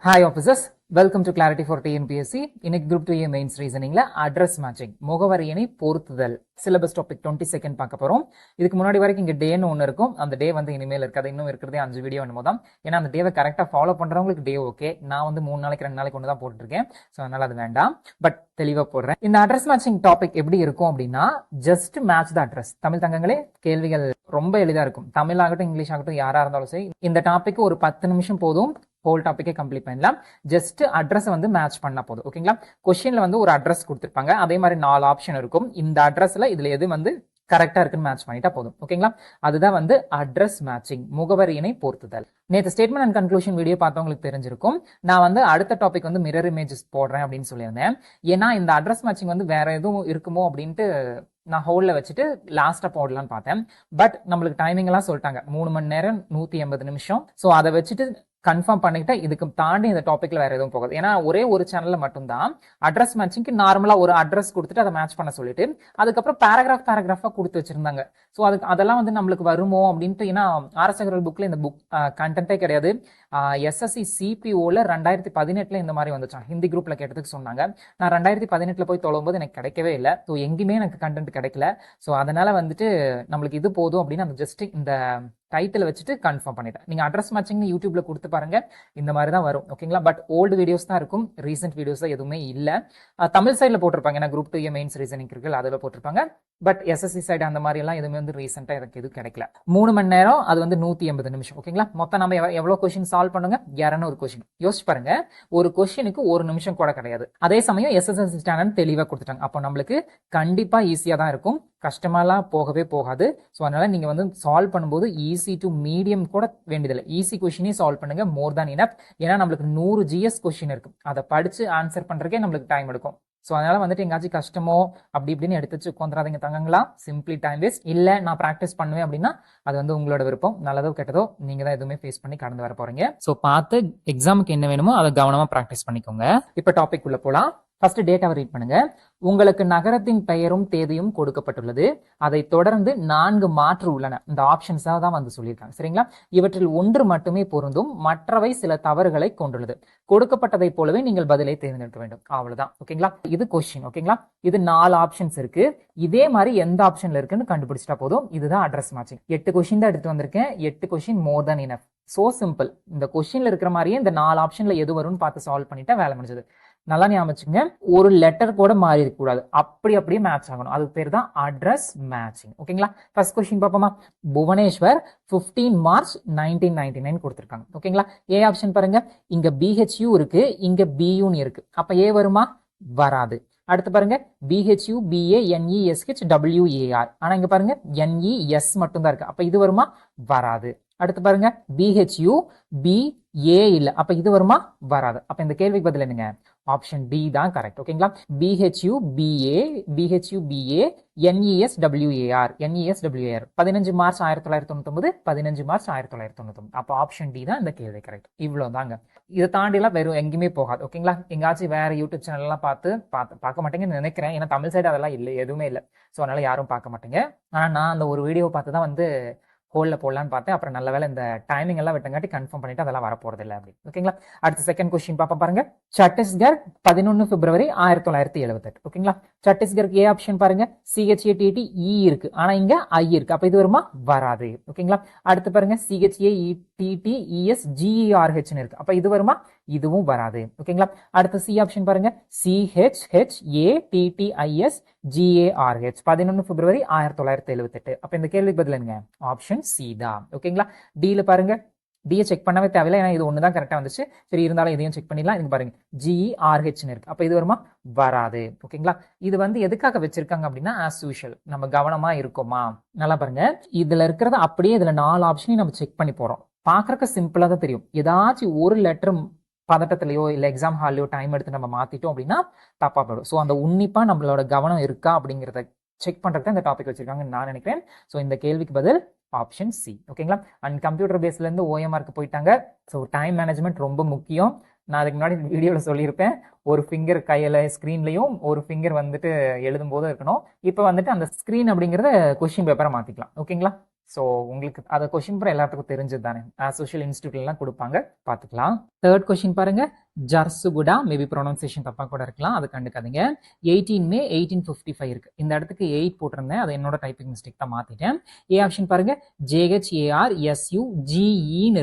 Hi officers, welcome to Clarity for TNPSC. இன்னைக்கு group 2A mains ரீசனிங்ல address matching முகவரியணை பொருத்துதல் சிலபஸ் டாபிக் 22 பார்க்க போறோம். இதுக்கு முன்னாடி வரைக்கும் இங்க டேன்னு ஒன்று இருக்கும். அந்த டே வந்து இனிமேல் இருக்காது. இன்னும் இருக்கிறதே 5 வீடியோ என்னமோ தான். ஏன்னா அந்த டேவை கரெக்டாக ஃபாலோ பண்றவங்களுக்கு டே ஓகே. நான் வந்து 3 நாளைக்கு 2 நாளைக்கு ஒன்று தான் போட்டுருக்கேன். ஸோ அதனால அது வேண்டாம். பட் தெளிவாக போடுறேன். இந்த அட்ரஸ் மேட்சிங் டாபிக் எப்படி இருக்கும் அப்படின்னா, ஜஸ்ட் மேட்ச் த அட்ரஸ். தமிழ் தங்கங்களே, கேள்விகள் ரொம்ப எளிதா இருக்கும். தமிழ் ஆகட்டும் இங்கிலீஷ் ஆகட்டும் யாரா இருந்தாலும் சரி, இந்த டாபிக் ஒரு 10 நிமிஷம் போதும். ஹோல் டாபிக்கே கம்ப்ளீட் பண்ணலாம். ஜஸ்ட் அட்ரஸ் வந்து மேட்ச் பண்ணா போதும். ஓகேங்களா? கொஸ்டின்ல வந்து ஒரு அட்ரஸ் கொடுத்துருப்பாங்க. அதே மாதிரி 4 ஆப்ஷன் இருக்கும். இந்த அட்ரஸ்ல இதுல எது வந்து கரெக்டா இருக்குன்னு மேட்ச் பண்ணிட்டா போதும். ஓகேங்களா? அதுதான் வந்து அட்ரஸ் மேட்சிங், முகவரியினை பொருத்துதல். நேற்று ஸ்டேட்மெண்ட் அண்ட் கன்க்ளூஷன் வீடியோ பார்த்தவங்களுக்கு தெரிஞ்சிருக்கும். நான் வந்து அடுத்த டாபிக் வந்து மிரர் இமேஜஸ் போடுறேன் அப்படின்னு சொல்லியிருந்தேன். ஏன்னா இந்த அட்ரஸ் மேட்சிங் வந்து வேற எதுவும் இருக்குமோ அப்படின்ட்டு நான் ஹோல்ல வச்சுட்டு லாஸ்டா போடலான்னு பார்த்தேன். பட் நம்மளுக்கு டைமிங் எல்லாம் சொல்லிட்டாங்க. 3 மணி நேரம் 180 நிமிஷம். ஸோ அதை வச்சுட்டு கன்ஃபார்ம் பண்ணிக்கிட்டா இதுக்கு தாண்டி இந்த டாபிக்ல வேற எதுவும் போகாது. ஏன்னா ஒரே ஒரு சேனல்ல மட்டும்தான் அட்ரஸ் மேட்சிங்க்கு நார்மலா ஒரு அட்ரஸ் கொடுத்துட்டு அதை மேட்ச் பண்ண சொல்லிட்டு அதுக்கப்புறம் பேராகிராஃபா கொடுத்து வச்சிருந்தாங்க. ஸோ அதுக்கு அதெல்லாம் வந்து நம்மளுக்கு வருமோ அப்படின்ட்டு. ஏன்னா ஆர்எஸ் அகர்வால் புக்ல இந்த புக் கண்டென்ட்டே கிடையாது. எஸ்எஸ்சி சிபிஓல 2018 இந்த மாதிரி வந்துச்சான். ஹிந்தி குரூப்ல கேட்டதுக்கு சொன்னாங்க. நான் 2018 போய் தொழும்போது எனக்கு கிடைக்கவே இல்லை. ஸோ எங்கேயுமே எனக்கு கண்டென்ட் கிடைக்கல. ஸோ அதனால வந்துட்டு நம்மளுக்கு இது போதும் அப்படின்னு அந்த ஜஸ்ட் இந்த டைட்டில் வச்சுட்டு கன்ஃபார்ம் பண்ணிட்டேன். நீங்க அட்ரஸ் மேட்சிங் யூடியூப்ல கொடுத்து பாருங்க, இந்த மாதிரி தான் வரும். ஓகேங்களா? பட் ஓல்டு வீடியோஸ் தான் இருக்கும். ரீசெண்ட் வீடியோஸ் எதுவுமே இல்ல. தமிழ் சைட்ல போட்டிருப்பாங்க. ஏன்னா குரூப் 2 மெயின்ஸ் ரீசனிங் இருக்கு, அதில் போட்டிருப்பாங்க. பட் எஸ்எஸ்சி சைடு அந்த மாதிரி எல்லாம் எதுவுமே வந்து ரீசெண்டா எனக்கு எதுவும் கிடைக்கல. 3 மணி நேரம், அது வந்து 180 நிமிஷம். ஓகேங்களா? மொத்தம் நம்ம எவ்வளவு கொஸ்டின் சால்வ் பண்ணுங்க? 200 கொஸ்டின். யோசிச்சு பாருங்க, ஒரு கொஸ்டினுக்கு 1 நிமிஷம் கூட கிடையாது. அதே சமயம் எஸ்எஸ்எல்சி ஸ்டாண்டர்ட் தெளிவா கொடுத்துட்டாங்க. அப்போ நம்மளுக்கு கண்டிப்பா ஈஸியா தான் இருக்கும். கஷ்டமாலாம் போகவே போகாது. ஸோ அதனால நீங்க வந்து சால்வ் பண்ணும்போது ஈஸி டு மீடியம் கூட வேண்டியதில்லை. ஈஸி கொஸ்டினே சால்வ் பண்ணுங்க, மோர் தேன் இனஃப். ஏன்னா நம்மளுக்கு 100 ஜிஎஸ் கொஸ்டின் இருக்கு. அதை படிச்சு ஆன்சர் பண்றதுக்கே நம்மளுக்கு டைம் எடுக்கும். ஸோ அதனால வந்துட்டு எங்காச்சும் கஷ்டமோ அப்படி இப்படின்னு எடுத்து வச்சு உட்காந்துறாதீங்க தங்கங்களா. Simply time waste. இல்லை நான் ப்ராக்டிஸ் பண்ணுவேன் அப்படின்னா அது வந்து உங்களோட விருப்பம். நல்லதோ கெட்டதோ நீங்க தான் எதுவுமே ஃபேஸ் பண்ணி கடந்து வர போறீங்க. ஸோ பார்த்து எக்ஸாமுக்கு என்ன வேணுமோ அதை கவனமா ப்ராக்டிஸ் பண்ணிக்கோங்க. இப்போ டாபிக் உள்ள போலாம். ஃபர்ஸ்ட் டேட்டாவை ரீட் பண்ணுங்க. உங்களுக்கு நகரத்தின் பெயரும் தேதியும் கொடுக்கப்பட்டுள்ளது. அதை தொடர்ந்து 4 மாற்று உள்ளன. இந்த ஆப்ஷன்ஸா தான் வந்து சொல்லியிருக்காங்க. சரிங்களா? இவற்றில் ஒன்று மட்டுமே பொருந்தும், மற்றவை சில தவறுகளை கொண்டுள்ளது. கொடுக்கப்பட்டதை போலவே நீங்கள் பதிலை தேர்ந்தெடுக்க வேண்டும். அவ்வளவுதான். ஓகேங்களா? இது கொஸ்டின். ஓகேங்களா? இது 4 ஆப்ஷன்ஸ் இருக்கு. இதே மாதிரி எந்த ஆப்ஷன்ல இருக்குன்னு கண்டுபிடிச்சிட்டா போதும். இதுதான் அட்ரஸ் மேட்சிங். 8 கொஸ்டின் தான் எடுத்து வந்திருக்கேன். 8 கொஸ்டின் மோர் தென் இனஃப். So simple. இந்த கொஸ்டின்ல இருக்கிற மாதிரியே இந்த 4 ஆப்ஷன்ல எது வரும்னு பார்த்து சால்வ் பண்ணிட்டா வேலை முடிஞ்சது. நல்லா ஞாபகம், ஒரு லெட்டர் கூட மாறி இருக்க கூடாது. அப்படியே மேட்ச் ஆகணும். அதுக்கு பேர் தான் அட்ரஸ் மேட்சிங். ஓகேங்களா? ஃபர்ஸ்ட் கொஸ்டின் பார்ப்போமா? புவனேஸ்வர் 15 மார்ச் 1999 கொடுத்திருக்காங்க. ஓகேங்களா? ஏ ஆப்ஷன் பாருங்க. இங்க BHU இருக்கு, இங்க BUன்னு இருக்கு. அப்ப ஏ வருமா? வராது. அடுத்து பாருங்க, BHU BA NESH WAR. ஆனா இங்க பாருங்க NES மட்டும் தான் இருக்கு. அப்ப இது வருமா? வராது. அடுத்து பாருங்க, BHU BA இல்ல. அப்ப இது வருமா? வராது. அப்ப இந்த கேள்விக்கு பதில் என்னங்க? ஆப்ஷன் டி தான் கரெக்ட். ஓகேங்களா? BHU BA NES WAR 15 March 1999, 15 March 1999. அப்ப ஆப்ஷன் டி தான் இந்த கேள்வி கரெக்ட். இவ்வளவு தாங்க. இதை தாண்டி எல்லாம் வெறும் எங்கேயுமே போகாது. ஓகேங்களா? எங்காச்சும் வேற யூடியூப் சேனல் எல்லாம் பார்க்க மாட்டேங்கன்னு நினைக்கிறேன். ஏன்னா தமிழ் சைடு அதெல்லாம் இல்லை, எதுவுமே இல்லை. ஸோ அதனால யாரும் பார்க்க மாட்டேங்க. ஆனா நான் அந்த ஒரு வீடியோ பார்த்து தான் வந்து ஹோல்ல போடலான்னு பார்த்தேன். அப்புறம் நல்ல வேலை இந்த டைமிங் எல்லாம் விட்டங்காட்டி கன்ஃபார்ம் பண்ணிட்டு அதெல்லாம் வரப்போறது இல்லை அப்படி. ஓகேங்களா? அடுத்த செகண்ட் கொஸ்டின் பாப்பா பாருங்க. சத்தீஸ்கர் 11 பிப்ரவரி 1978. ஓகேங்களா? சத்தீஸ்கருக்கு ஏ ஆப்ஷன் பாருங்க. CHATT E இருக்கு, ஆனா இங்க I இருக்கு. அப்ப இது வருமா? வராது. ஓகேங்களா? அடுத்து பாருங்க, CHATT ES GERH இருக்கு. அப்ப இது வருமா? இதுவும் வராது. ஓகேங்களா? அடுத்த சி ஆப்ஷன் பாருங்க. CHHATTIS GARH 11 பிப்ரவரி 1978. அப்ப இந்த கேள்விக்கு பதில் என்னங்க? ஆப்ஷன் சி தான். ஓகேங்களா? டில பாருங்க. டியை செக் பண்ணவே தேவையில்லை. ஏன்னா இது ஒண்ணுதான் கரெக்டா வந்துச்சு. சரி, இருந்தாலும் இதையும் செக் பண்ணிடலாம். இதுக்கு பாருங்க GERH இருக்கு. அப்ப இது வருமா? வராது. ஓகேங்களா? இது வந்து எதுக்காக வச்சிருக்காங்க அப்படின்னா, ஆஸ் யூஷுவல் நம்ம கவனமா இருக்கோமா? நல்லா பாருங்க. இதுல இருக்கிறத அப்படியே இதுல 4 ஆப்ஷனையும் நம்ம செக் பண்ணி போறோம். பாக்குறதுக்கு சிம்பிளா தான் தெரியும். ஏதாச்சும் ஒரு லெட்டர் பதட்டத்திலையோ இல்ல எக்ஸாம் ஹாலையோ டைம் எடுத்து நம்ம மாத்திட்டோம் அப்படின்னா தப்பா போயிடும். ஸோ அந்த உன்னிப்பா நம்மளோட கவனம் இருக்கா அப்படிங்கிறத செக் பண்றதுக்கு இந்த டாபிக் வச்சிருக்காங்கன்னு நான் நினைக்கிறேன். ஸோ இந்த கேள்விக்கு பதில் ஆப்ஷன் சி. ஓகேங்களா? அண்ட் கம்ப்யூட்டர் பேஸ்ல இருந்து OMRக்கு போயிட்டாங்க. ஸோ டைம் மேனேஜ்மெண்ட் ரொம்ப முக்கியம். நான் அதுக்கு முன்னாடி வீடியோல சொல்லியிருப்பேன். ஒரு ஃபிங்கர் கையில ஸ்கிரீன்லயும் ஒரு ஃபிங்கர் வந்துட்டு எழுதும் போது இருக்கணும். இப்போ வந்துட்டு அந்த ஸ்கிரீன் அப்படிங்கறத கொஸ்டின் பேப்பரை மாத்திக்கலாம். ஓகேங்களா? ஸோ உங்களுக்கு அதை கொஸ்டின் பேப்பர் எல்லாத்துக்கும் தெரிஞ்சது தானே, சோஷியல் இன்ஸ்டியூட்லாம் கொடுப்பாங்க, பார்த்துக்கலாம். தேர்ட் கொஸ்டின் பாருங்க, ஜர்சுகுடா, மேபி ப்ரொனன்சியேஷன் தப்பா கூட இருக்கலாம், அது கண்டுக்காதீங்க. 18 மே 1855 இருக்கு. இந்த இடத்துக்கு 8 போட்டிருந்தேன், அதை என்னோட டைப்பிங் மிஸ்டேக் தான் மாத்திட்டேன். ஏ ஆப்ஷன் பாருங்க, JHARSUGEன்னு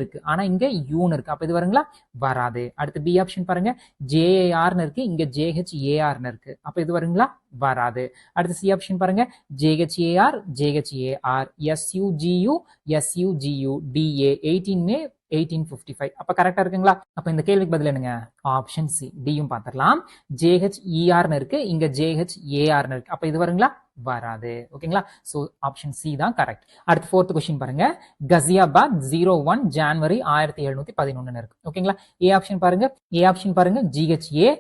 இருக்கு, ஆனா இங்க யூன்னு இருக்கு, அப்ப இது வருங்களா, வராது. அடுத்து பி ஆப்ஷன் பாருங்க, JARன்னு இருக்கு, இங்க JHARன்னு இருக்கு, அப்ப இது வருங்களா, வராது. அடுத்து சி ஆப்ஷன் பாருங்க, JHAR SUGU DA 18 மே 1855, அப்ப கரெக்டா இருக்குங்களா? அப்ப இந்த கேள்விக்கு பதில் என்னங்க, ஆப்ஷன் சி, டியும் பார்த்துடலாம். JHERன்னு இருக்கு, இங்க JHARன்னு இருக்கு, அப்ப இது வருங்களா, வராது. ஓகேங்களா? சோ ஆப்ஷன் சி தான் கரெக்ட். அடுத்து ஃபோர்த் கொஸ்டின் பாருங்க, கசியாபாத் 01 ஜனவரி 1711 இருக்கு. ஓகேங்களா? ஏ ஆப்ஷன் பாருங்க, GHA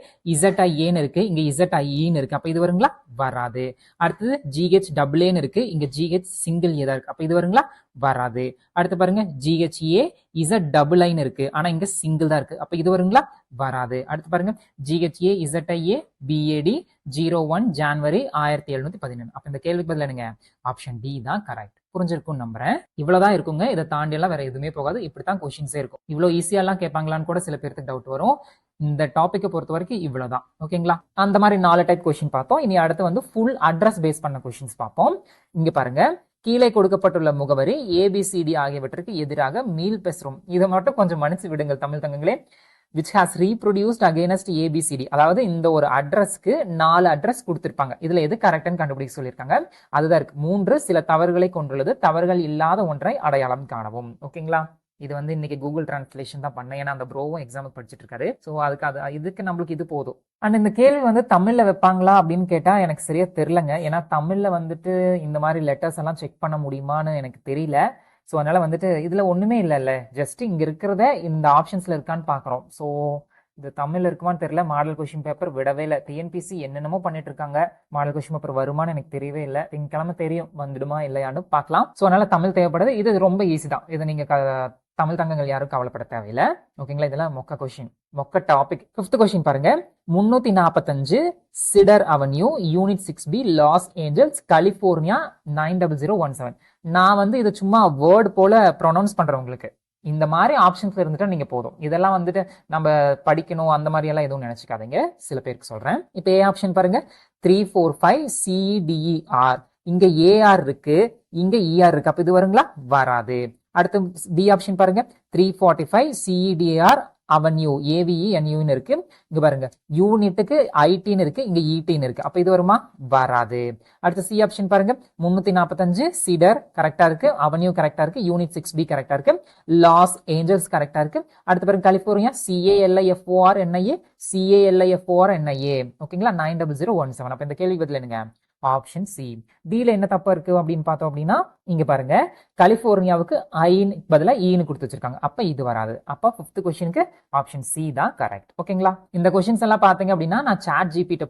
ZIAன்னு இருக்கு, இங்க ZIEன்னு இருக்கு, அப்ப இது வருங்களா, வராது. அடுத்தது GHAAன்னு இருக்கு, இங்க GH சிங்கிள் ஏ தான் இருக்கு, அப்ப இது வருங்களா, வராது. அடுத்து பாருங்க, GHA ZII இருக்கு, ஆனா இங்க சிங்கிள் தான் இருக்கு, அப்ப இது வருங்களா, வராது. அடுத்து பாருங்க, GHA ZIA BAD 01 ஜனவரி 1711, அப்ப இந்த கேள்விக்கு பதில் என்னங்க, ஆப்ஷன் டி தான் கரெக்ட். புரிஞ்சிருக்கும் நம்புறேன். இவ்வளவுதான் இருக்குங்க, இதை தாண்டி எல்லாம் வேற எதுவுமே போகாது, இப்படித்தான் கொஸ்டின்ஸே இருக்கும். இவ்வளவு ஈஸியா எல்லாம் கேட்பாங்களான்னு கூட சில பேருக்கு டவுட் வரும். இந்த டாபிக்கை பொறுத்த வரைக்கும் இவ்வளவுதான். ஓகேங்களா? அந்த மாதிரி 4 டைப் கொஸ்டின் பார்த்தோம். இனி அடுத்து வந்து ஃபுல் அட்ரஸ் பேஸ் பண்ண கொஸ்டின்ஸ் பார்ப்போம். இங்க பாருங்க, கீழே கொடுக்கப்பட்டுள்ள முகவரி ABCD ஆகியவற்றுக்கு எதிராக மீள் பேசுறோம். இதை மட்டும் கொஞ்சம் மன்னிச்சு விடுங்கள் Tamil தங்கங்களே. which has reproduced against ABCD, அதாவது இந்த ஒரு அட்ரஸ்க்கு 4 அட்ரஸ் கொடுத்திருப்பாங்க, இதுல எது கரெக்ட்னு கண்டுபிடிக்க சொல்லியிருக்காங்க. அதுதான் இருக்கு. 3 சில தவறுகளை கொண்டுள்ளது, தவறுகள் இல்லாத ஒன்றை அடையாளம் காணவும். ஓகேங்களா? இது வந்து இன்னைக்கு கூகுள் டிரான்ஸ்லேஷன் தான் பண்ணேன், ஏன்னா அந்த ப்ரோவும் எக்ஸாமுக்கு படிச்சுட்டு இருக்காரு. ஸோ இதுக்கு நம்மளுக்கு இது போதும். அண்ட் இந்த கேள்வி வந்து தமிழ்ல வைப்பாங்களா அப்படின்னு கேட்டா எனக்கு சரியா தெரியலங்க, ஏன்னா தமிழ்ல வந்துட்டு இந்த மாதிரி லெட்டர்ஸ் எல்லாம் செக் பண்ண முடியுமான்னு எனக்கு தெரியல. ஸோ அதனால வந்துட்டு இதுல ஒண்ணுமே இல்லைல்ல, ஜஸ்ட் இங்க இருக்கிறத இந்த ஆப்ஷன்ஸ்ல இருக்கான்னு பாக்குறோம். ஸோ இது தமிழ்ல இருக்குமான்னு தெரியல. மாடல் கொஸ்டின் பேப்பர் விடவே இல்லை. டிஎன்பிசி என்னென்னமோ பண்ணிட்டு இருக்காங்க, மாடல் கொஸ்டின் பேப்பர் வருமானு எனக்கு தெரியவே இல்லை. திங்கக்கிழமை தெரியும் வந்துடுமா இல்லையான்னு பார்க்கலாம். ஸோ அதனால தமிழ் தேவைப்படுது. இது ரொம்ப ஈஸி தான், இதை நீங்க தமிழ் தங்கங்கள் யாரும் கவலைப்பட தேவையில்லை. ஓகேங்களா? இதெல்லாம் மொக்க கொஸ்டின், மொக்க டாபிக். 5th கொஸ்டின் பாருங்க, 345 Cedar Avenue unit 6B Los Angeles California 90017. நான் வந்து இது சும்மா வேர்ட் போல ப்ரொனவுன்ஸ் பண்றேன் உங்களுக்கு. இந்த மாதிரி ஆப்ஷன்ஸ்ல இருந்துட்டா நீங்க போதும். இதெல்லாம் வந்துட்டு நம்ம படிக்கணும் அந்த மாதிரி எல்லாம் எதுவும் நினைச்சுக்காதீங்க, சில பேருக்கு சொல்றேன். இப்ப ஏ ஆப்ஷன் பாருங்க, 345 CEDER, இங்க ஏஆர் இருக்கு, இங்க ER இருக்கு, அப்ப இது வருங்களா, வராது. அடுத்து பி ஆப்ஷன் பாருங்க, 345 CEDER அவென்யூ AVENUன்னு இருக்கு, இங்க பாருங்க யூனிட்டுக்கு ஐடின்னு இருக்கு, இங்க ஈடின்னு இருக்கு, அப்ப இது வருமா, வராது. அடுத்து சி ஆப்ஷன் பாருங்க, 345 சிடர் கரெக்டா இருக்கு, அவென்யூ கரெக்டா இருக்கு, யூனிட் 6B கரெக்டா இருக்கு, லாஸ் ஏஞ்சல்ஸ் கரெக்டா இருக்கு. அடுத்து பாருங்க கலிபோர்னியா CALIFORNIA, ஓகேங்களா, 90017. அப்ப இந்த கேள்வி பதில் என்னங்க, ஆப்ஷன் சி. டில என்ன தப்பா இருக்கு அப்படின்னு பார்த்தோம் அப்படின்னா, இங்க பாருங்க கலிபோர்னியாவுக்கு ஐன்னு பதிலா ஈன்னு கொடுத்து வச்சிருக்காங்க, அப்ப இது வராது. அப்ப 5th கொஸ்டினுக்கு ஆப்ஷன் சி தான் கரெக்ட். ஓகேங்களா? இந்த கொஸ்டின்ஸ் எல்லாம் பாத்தீங்க அப்படின்னா நான் சாட் ஜிபிட்ட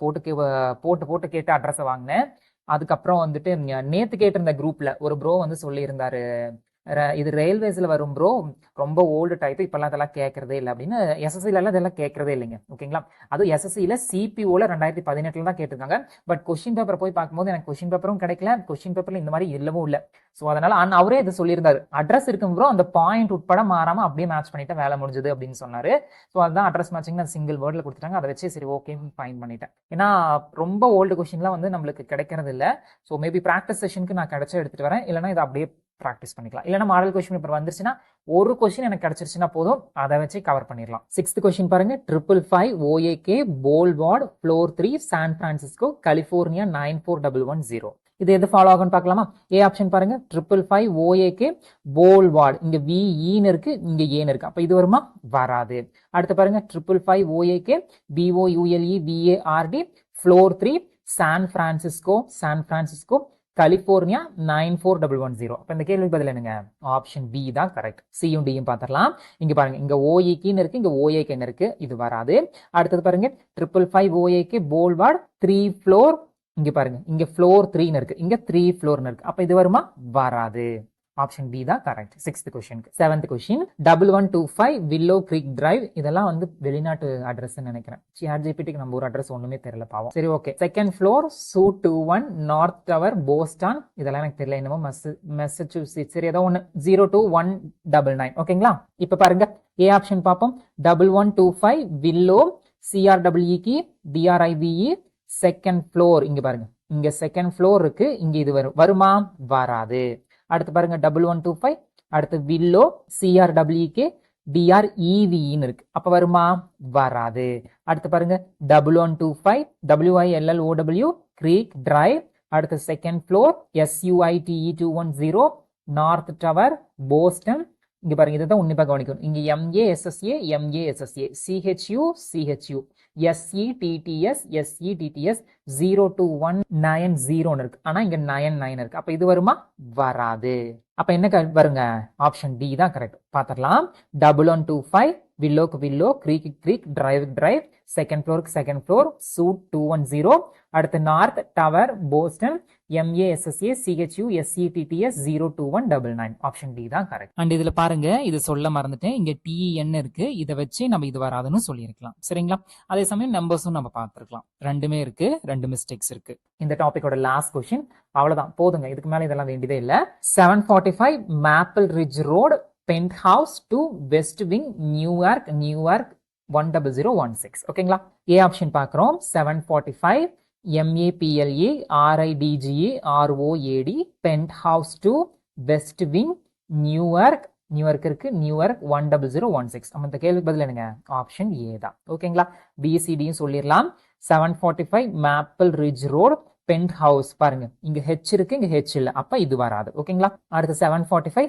போட்டு கேட்டு அட்ரஸ் வாங்கினேன். அதுக்கப்புறம் வந்துட்டு நேத்து கேட்டிருந்த குரூப்ல ஒரு ப்ரோ வந்து சொல்லி இருந்தாரு, இது ரயில்வேஸ்ல வரும் ப்ரோ, ரொம்ப ஓல்டு டைப், இப்பெல்லாம் அதெல்லாம் கேட்கறதே இல்லை அப்படின்னு. எஸ்எஸ்சில எல்லாம் இதெல்லாம் கேட்கறதே இல்லைங்க. ஓகேங்களா? அதுவும் எஸ்எஸ்சில சிபிஓல 2018 தான் கேட்டிருக்காங்க. பட் கொஸ்டின் பேப்பர் போய் பார்க்கும்போது எனக்கு கொஸ்டின் பேப்பரும் கிடைக்கல, கொஸ்டின் பேப்பர்ல இந்த மாதிரி இல்லவும் இல்லை. ஸோ அதனால அவரே இது சொல்லியிருந்தாரு, அட்ரஸ் இருக்கும் ப்ரோ, அந்த பாயிண்ட் உட்பட மாறாம அப்படியே மேட்ச் பண்ணிட்டு வேலை முடிஞ்சது அப்படின்னு சொன்னாரு. ஸோ அதுதான் அட்ரஸ் மேட்சிங் சிங்கிள் வேர்ட்ல கொடுத்துட்டாங்க, அதை வச்சு சரி ஓகே ஃபைன் பண்ணிட்டேன். ஏன்னா ரொம்ப ஓல்டு கொஸ்டின்லாம் வந்து நம்மளுக்கு கிடைக்கிறது இல்லை. ஸோ மேபி ப்ராக்டிஸ் செஷனுக்கு நான் கிடைச்சா எடுத்துட்டு வரேன், இல்லைன்னா இதை அப்படியே ப்ராக்டிஸ் பண்ணிக்கலாம். இல்லைன்னா மாடல் கொஸ்டின் பேப்பர் வந்துருச்சுன்னா ஒரு கொஸ்டின் எனக்கு கிடைச்சிருச்சுன்னா போதும், அதை வச்சு கவர் பண்ணிடலாம். 6th கொஸ்டின் பாருங்க, 555 OAK boulevard floor 3 San Francisco California 94110. இது எது ஃபாலோ ஆகும்னு பார்க்கலாமா? ஏ ஆப்ஷன் பாருங்க, 555 OAK போல்வார்ட், இங்க VEன்னு இருக்கு, இங்க ஏன்னு இருக்கு, அப்ப இது வருமா, வராது. அடுத்து பாருங்க 555 OAK BOULEVARD floor 3 San Francisco California 94110. அப்ப இந்த கேள்விக்கு பதில் என்னங்க, ஆப்ஷன் பி தான் கரெக்ட். சியும் டியும் பார்த்துடலாம். இங்க பாருங்க, இங்க OEKன்னு இருக்கு, இங்க OAKன்னு இருக்கு, இது வராது. அடுத்தது பாருங்க 555 OAK போல்வார்ட் 3 ஃப்ளோர், இங்க பாருங்க இங்க ஃப்ளோர் 3ன்னு இருக்கு, இங்க 3 ஃப்ளோர்னு இருக்கு, அப்ப இது வருமா, வராது. ஆப்ஷன் டி தான் correct. 6th question. 7th question 1125 Willow Greek Drive. இதெல்லாம் வந்து வெளிநாட்டு அட்ரஸ் நினைக்கிறேன். ChatGPT நம்ம ஒரு அட்ரஸ் ஒண்ணுமே தெரியல பாவம். சரி ஓகே. செகண்ட் ஃப்ளோர் சூ 21 நார்த் டவர் போஸ்டன். இதெல்லாம் எனக்கு தெரியல, என்னமோ மெசச்சூசிட்ஸ் சரி ஏதோ ஒன்று 02199. ஓகேங்களா? இப்ப பாருங்க ஏ ஆப்ஷன் பார்ப்போம். 1125 willow CRWE DRIVE second floor. இங்க பாருங்க, இங்க செகண்ட் ஃப்ளோர் இருக்கு, இங்க இது வருமா? வராது. அடுத்து பாருங்க 1125, அடுத்து வில்லோ CRWEK DREVE இருக்கு, அப்ப வருமா? வராது. அடுத்து பாருங்க 1125 WILLOW கிரீக் டிரைவ், அடுத்து second floor SUITE 210 north tower Boston. இங்க பாருங்க, இதுதான் உன்னிப்பா கவனிக்கணும். இங்க MASSA CHU SETTS 02190 இருக்கு, ஆனா இங்க 99 இருக்கு, அப்ப இது வருமா? வராது. அப்ப என்ன வருங்க? ஆப்ஷன் டி தான் கரெக்ட். பாத்திரலாம். 1125 வில்லோக்கு willow, Greek drive, second floor suite 210, அடுத்து north tower Boston MASSA CHU SETTS 02199. Option D தான் கரெக்ட். அண்ட் இதுல பாருங்க, இது சொல்ல மறந்துட்டேன், இங்க TN இருக்கு, இதை வச்சு நம்ம இது வராதுன்னு சொல்லியிருக்கலாம். சரிங்களா? அதே சமயம் நம்பர்ஸும் நம்ம பார்த்துருக்கலாம். ரெண்டுமே இருக்கு, ரெண்டு மிஸ்டேக்ஸ் இருக்கு. இந்த டாபிக்கோட லாஸ்ட் கொஸ்டின். அவ்வளவுதான், போதுங்க, இதுக்கு மேல இதெல்லாம் வேண்டியதே இல்ல. 745 maple ridge road pent house to west wing New York 10016. ஓகேங்களா? ஏ ஆப்ஷன் பார்க்கிறோம். 745 MAPLE RIDGE ROAD pent house to west wing New York இருக்கு, நியூயார்க் 10016. நம்ம இந்த கேள்விக்கு பதில் என்னங்க? ஆப்ஷன் ஏ தான். ஓகேங்களா? BCDயும் சொல்லிடலாம். 745 maple ridge road pent house. பாருங்க, இங்க H இருக்கு, இங்க H இல்ல, அப்ப இது வராது. ஓகேங்களா? அடுத்து 745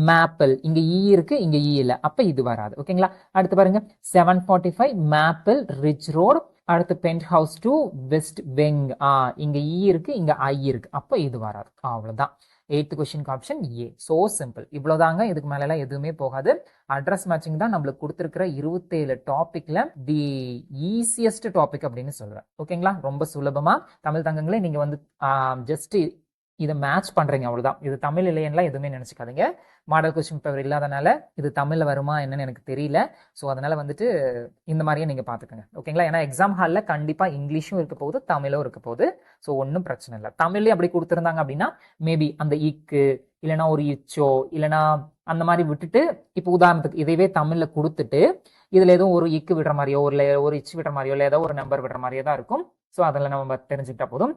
மேப்பிள், இங்க E இருக்கு, இங்க E இல்ல, அப்ப இது வராது. ஓகேங்களா? அடுத்து பாருங்க 745 மேப்பிள் ரிட்ஜ் ரோடு, அடுத்து pent house to west wing. இங்க E இருக்கு, இங்க I இருக்கு, அப்ப இது வராது. அவ்வளவுதான். 8th question option A. So simple. இவ்வளவுதாங்க, இதுக்கு மேல எல்லாம் எதுவுமே போகாது. அட்ரஸ் மேட்சிங் தான் நம்மளுக்கு கொடுத்திருக்கிற 27 டாபிக்ல தி ஈஸியஸ்ட் டாபிக் அப்படின்னு சொல்றேன். ஓகேங்களா? ரொம்ப சுலபமா தமிழ் தங்கங்களே நீங்க வந்து ஜஸ்ட் இதை மேட்ச் பண்றீங்க, அவ்வளவுதான். இது தமிழ் இல்லையெல்லாம் எதுவுமே நினைச்சுக்காதீங்க. மாடல் கொஸ்டின் பேப்பர் இல்லாதனால இது தமிழ்ல வருமா என்னன்னு எனக்கு தெரியல. ஸோ அதனால வந்துட்டு இந்த மாதிரியே நீங்க பாத்துக்கோங்க. ஓகேங்களா? ஏன்னா எக்ஸாம் ஹால்ல கண்டிப்பா இங்கிலீஷும் இருக்க போகுது, தமிழும் இருக்க போகுது. ஸோ ஒன்றும் பிரச்சனை இல்லை. தமிழ்லயே அப்படி கொடுத்துருந்தாங்க அப்படின்னா மேபி அந்த இக்கு இல்லைன்னா ஒரு இச்சோ இல்லைன்னா அந்த மாதிரி விட்டுட்டு, இப்போ உதாரணத்துக்கு இதைவே தமிழ்ல கொடுத்துட்டு இதுல எதுவும் ஒரு இக்கு விடுற மாதிரியோ ஒரு இச்சு விடுற மாதிரியோ இல்லை ஏதோ ஒரு நம்பர் விடுற மாதிரியோ தான் இருக்கும். ஸோ அதில் நம்ம தெரிஞ்சுக்கிட்டா போதும்.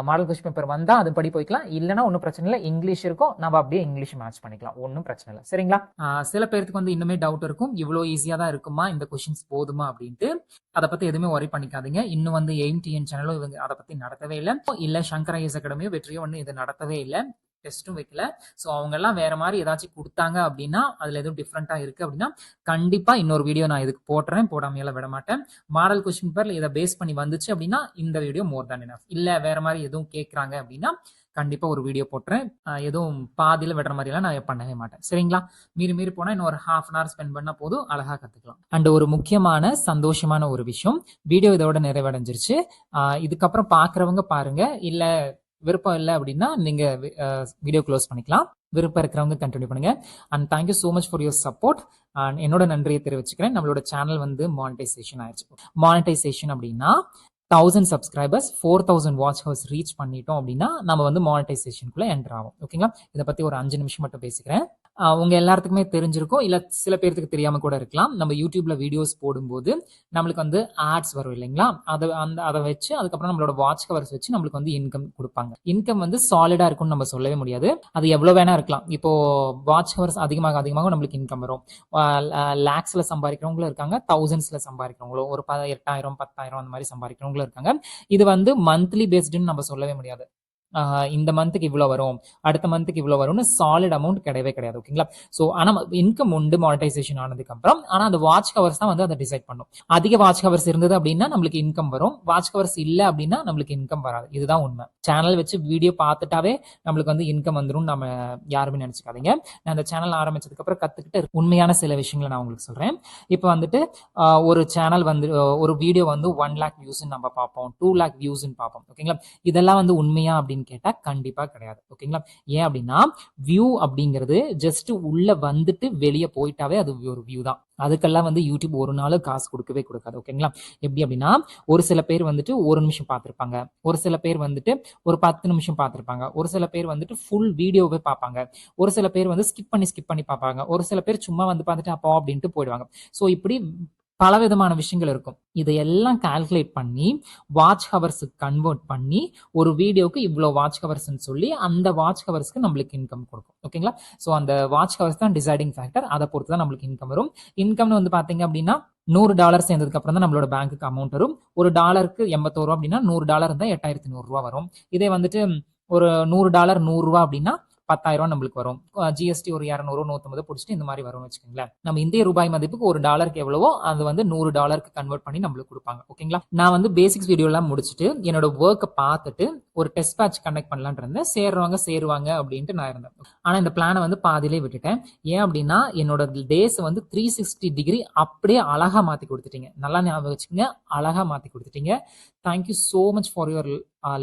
மாடல் கொஸ்டின் பேப்பர் வந்தால் அது படி போய்க்கலாம், இல்லைன்னா ஒன்றும் பிரச்சனை இல்லை. இங்கிலீஷ் இருக்கும், நம்ம அப்படியே இங்கிலீஷ் மேட்ச் பண்ணிக்கலாம், ஒன்றும் பிரச்சனை இல்லை. சரிங்களா? சில பேருக்கு வந்து இன்னுமே டவுட் இருக்கும், இவ்வளோ ஈஸியாக தான் இருக்குமா, இந்த கொஸ்டின்ஸ் போதுமா அப்படின்ட்டு. அதை பற்றி எதுவுமே ஒரி பண்ணிக்காதீங்க. இன்னும் வந்து AIMTN சேனலும் இவங்க அதை பற்றி நடத்தவே இல்லை சங்கர் IAS அகாடமியோ வெற்றியோ ஒன்று இது நடத்தவே இல்லை, டெஸ்ட்டும் வைக்கல. ஸோ அவங்க எல்லாம் வேற மாதிரி ஏதாச்சும் கொடுத்தாங்க அப்படின்னா, அதுல எதுவும் டிஃப்ரெண்டா இருக்கு அப்படின்னா கண்டிப்பா இன்னொரு வீடியோ நான் இதுக்கு போடுறேன், போடாமையெல்லாம் விட மாட்டேன். மாடல் கொஸ்டின் பேப்பர்ல இதை பேஸ் பண்ணி வந்துச்சு அப்படின்னா இந்த வீடியோ மோர் தேன் எனஃப். இல்ல வேற மாதிரி எதுவும் கேட்கறாங்க அப்படின்னா கண்டிப்பா ஒரு வீடியோ போட்டுறேன். எதுவும் பாதியில விடுற மாதிரி எல்லாம் நான் பண்ணவே மாட்டேன். சரிங்களா? மீறி போனா இன்னும் ஒரு ½ hour ஸ்பெண்ட் பண்ணா போதும், அழகா கத்துக்கலாம். அண்ட் ஒரு முக்கியமான சந்தோஷமான ஒரு விஷயம், வீடியோ இதோட நிறைவடைஞ்சிருச்சு. இதுக்கப்புறம் பாக்குறவங்க பாருங்க, இல்ல விருப்பம் இல்லை அப்படின்னா நீங்க வீடியோ க்ளோஸ் பண்ணிக்கலாம். விருப்பம் இருக்கிறவங்க கண்டினியூ பண்ணுங்க. And thank you so much for your support. And என்னோட நன்றியை தெரிவிச்சுக்கிறேன். நம்மளோட சேனல் வந்து மானிட்டைசேஷன் ஆயிடுச்சு. மானிட்டைசேஷன் அப்படின்னா 1000 சப்ஸ்கிரைபர்ஸ் 4000 வாட்ச் ஹவர்ஸ் ரீச் பண்ணிட்டோம் அப்படின்னா நம்ம வந்து மானிட்டைசேஷனுக்குள்ள என்டர் ஆகும். ஓகேங்களா? இதை பத்தி ஒரு 5 நிமிஷம் மட்டும் பேசிக்கிறேன். உங்க எல்லாத்துக்குமே தெரிஞ்சிருக்கும், இல்ல சில பேருக்கு தெரியாம கூட இருக்கலாம். நம்ம யூடியூப்ல வீடியோஸ் போடும்போது நம்மளுக்கு வந்து ஆட்ஸ் வரும் இல்லைங்களா? அதை வச்சு அதுக்கப்புறம் நம்மளோட வாட்ச் ஹவர்ஸ் வச்சு நம்மளுக்கு வந்து இன்கம் கொடுப்பாங்க. இன்கம் வந்து சாலிடா இருக்கும்னு நம்ம சொல்லவே முடியாது, அது எவ்வளவு வேணா இருக்கலாம். இப்போ வாட்ச் ஹவர்ஸ் அதிகமாக நம்மளுக்கு இன்கம் வரும். லேக்ஸ்ல சம்பாதிக்கிறவங்களும் இருக்காங்க, தௌசண்ட்ஸ்ல சம்பாதிக்கிறவங்களும், ஒரு 8000 10,000 அந்த மாதிரி சம்பாதிக்கிறவங்களும் இருக்காங்க. இது வந்து மந்த்லி பேஸ்டுன்னு நம்ம சொல்லவே முடியாது. இந்த மந்த்துக்கு இவ்வளவு வரும், அடுத்த மந்த்துக்கு இவ்வளவு வரும்னு சாலிட் அமௌண்ட் கிடையவே கிடையாது. ஓகேங்களா? ஸோ ஆனா இன்கம் உண்டு மானிட்டைசேஷன் ஆனதுக்கு அப்புறம். ஆனா அந்த வாட்ச் ஹவர்ஸ் தான் வந்து அதை டிசைட் பண்ணும். அதிக வாட்ச் ஹவர்ஸ் இருந்தது அப்படின்னா நம்மளுக்கு இன்கம் வரும், வாட்ச் ஹவர்ஸ் இல்ல அப்படின்னா நம்மளுக்கு இன்கம் வராது. இதுதான் உண்மை. சேனல் வச்சு வீடியோ பார்த்துட்டாவே நம்மளுக்கு வந்து இன்கம் வந்துடும் நம்ம யாருமே நினைச்சுக்காதீங்க. நான் அந்த சேனல் ஆரம்பிச்சதுக்கு அப்புறம் கத்துக்கிட்ட உண்மையான சில விஷயங்களை நான் உங்களுக்கு சொல்றேன். இப்போ வந்துட்டு ஒரு சேனல் வந்து ஒரு வீடியோ வந்து 1 lakh வியூஸ் நம்ம பார்ப்போம், 2 lakh வியூஸ் பார்ப்போம். ஓகேங்களா? இதெல்லாம் வந்து உண்மையா அப்படின்னு அப்படின்னு கேட்டா கண்டிப்பா கிடையாது. ஓகேங்களா? ஏன் அப்படின்னா வியூ அப்படிங்கிறது ஜஸ்ட் உள்ள வந்துட்டு வெளியே போயிட்டாவே அது ஒரு வியூ தான். அதுக்கெல்லாம் வந்து யூடியூப் ஒரு நாள் காசு கொடுக்கவே கொடுக்காது. ஓகேங்களா? எப்படி அப்படின்னா ஒரு சில பேர் வந்துட்டு ஒரு நிமிஷம் பார்த்திருப்பாங்க, ஒரு சில பேர் வந்துட்டு ஒரு 10 நிமிஷம் பார்த்திருப்பாங்க, ஒரு சில பேர் வந்துட்டு ஃபுல் வீடியோவே பார்ப்பாங்க, ஒரு சில பேர் வந்து ஸ்கிப் பண்ணி பார்ப்பாங்க, ஒரு சில பேர் சும்மா வந்து பார்த்துட்டு அப்போ அப்படின்ட்டு போயிடுவாங்க. ஸோ இப்படி பலவிதமான விஷயங்கள் இருக்கும். இதையெல்லாம் கால்குலேட் பண்ணி வாட்ச் ஹவர்ஸுக்கு கன்வெர்ட் பண்ணி ஒரு வீடியோக்கு இவ்வளோ வாட்ச் ஹவர்ஸ்ன்னு சொல்லி அந்த வாட்ச் ஹவர்ஸ்க்கு நம்மளுக்கு இன்கம் கொடுக்கும். ஓகேங்களா? ஸோ அந்த வாட்ச் ஹவர்ஸ் தான் டிசைடிங் ஃபேக்டர். அதை பொறுத்து தான் நம்மளுக்கு இன்கம் வரும். இன்கம்னு வந்து பார்த்தீங்க அப்படின்னா $100 சேர்ந்ததுக்கு அப்புறம் தான் நம்மளோட பேங்க்குக்கு அமௌண்ட் வரும். ஒரு டாலருக்கு 81 ரூபா அப்படின்னா $100 இருந்தால் 8100 ரூபா வரும். இதே வந்துட்டு ஒரு $100 100 அப்படின்னா 10,000 நம்மளுக்கு வரும். ஜிஎஸ்டி ஒரு 200 150 பிடிச்சிட்டு இந்த மாதிரி வரும்னு வச்சுக்கோங்களேன். நம்ம இந்திய ரூபாய் மதிப்புக்கு ஒரு டாலருக்கு எவ்வளவோ அது வந்து $100 கன்வெர்ட் பண்ணி நம்மளுக்கு கொடுப்பாங்க. ஓகேங்களா? நான் வந்து பேசிக்ஸ் வீடியோ எல்லாம் முடிச்சுட்டு என்னோட ஒர்க்கை பார்த்துட்டு ஒரு டெஸ்ட் பேட்ச் கண்டக்ட் பண்ணலான் இருந்தேன். சேருவாங்க அப்படின்ட்டு நான் இருந்தேன். ஆனா இந்த பிளானை வந்து பாதியிலே விட்டுட்டேன். ஏன் அப்படின்னா என்னோட டேஸ் வந்து 360 டிகிரி அப்படியே அழகா மாத்தி கொடுத்துட்டீங்க. நல்லா ஞாபகம் வச்சுக்கோங்க, அழகா மாத்தி கொடுத்துட்டீங்க. Thank you so much for your